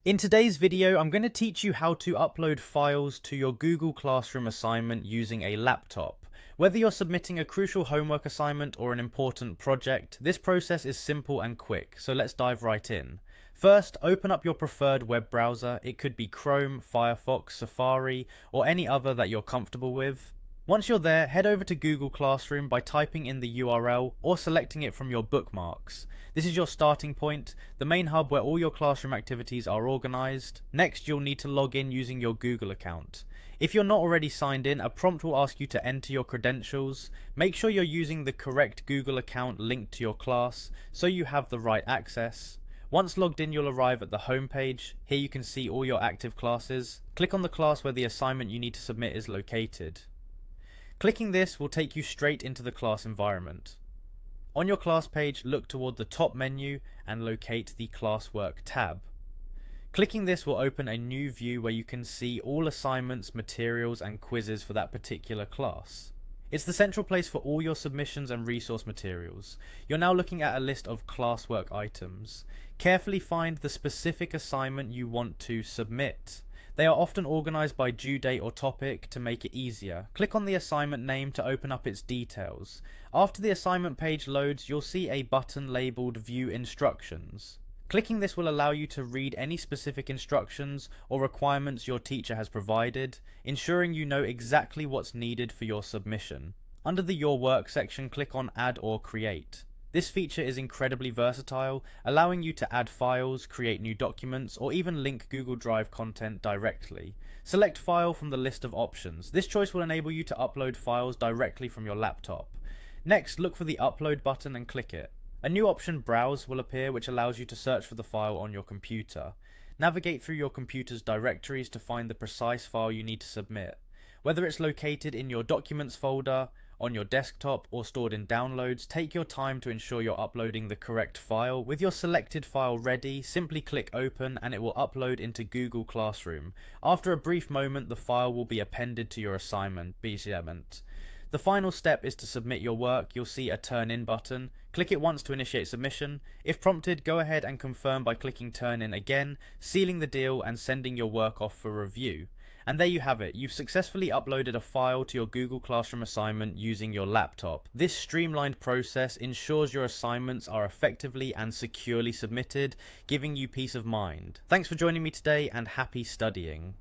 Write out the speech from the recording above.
In today's video, I'm going to teach you how to upload files to your Google Classroom assignment using a laptop. Whether you're submitting a crucial homework assignment or an important project, this process is simple and quick, so let's dive right in. First, open up your preferred web browser. It could be Chrome, Firefox, Safari, or any other that you're comfortable with. Once you're there, head over to Google Classroom by typing in the URL or selecting it from your bookmarks. This is your starting point, the main hub where all your classroom activities are organized. Next, you'll need to log in using your Google account. If you're not already signed in, a prompt will ask you to enter your credentials. Make sure you're using the correct Google account linked to your class so you have the right access. Once logged in, you'll arrive at the home page. Here you can see all your active classes. Click on the class where the assignment you need to submit is located. Clicking this will take you straight into the class environment. On your class page, look toward the top menu and locate the Classwork tab. Clicking this will open a new view where you can see all assignments, materials, and quizzes for that particular class. It's the central place for all your submissions and resource materials. You're now looking at a list of classwork items. Carefully find the specific assignment you want to submit. They are often organized by due date or topic to make it easier. Click on the assignment name to open up its details. After the assignment page loads, you'll see a button labeled View Instructions. Clicking this will allow you to read any specific instructions or requirements your teacher has provided, ensuring you know exactly what's needed for your submission. Under the Your Work section, click on Add or Create. This feature is incredibly versatile, allowing you to add files, create new documents, or even link Google Drive content directly. Select File from the list of options. This choice will enable you to upload files directly from your laptop. Next, look for the Upload button and click it. A new option, Browse, will appear, which allows you to search for the file on your computer. Navigate through your computer's directories to find the precise file you need to submit. Whether it's located in your Documents folder, on your desktop, or stored in Downloads, take your time to ensure you're uploading the correct file. With your selected file ready, simply click Open and it will upload into Google Classroom. After a brief moment, the file will be appended to your assignment. The final step is to submit your work. You'll see a Turn In button. Click it once to initiate submission. If prompted, go ahead and confirm by clicking Turn In again, sealing the deal and sending your work off for review. And there you have it. You've successfully uploaded a file to your Google Classroom assignment using your laptop. This streamlined process ensures your assignments are effectively and securely submitted, giving you peace of mind. Thanks for joining me today and happy studying.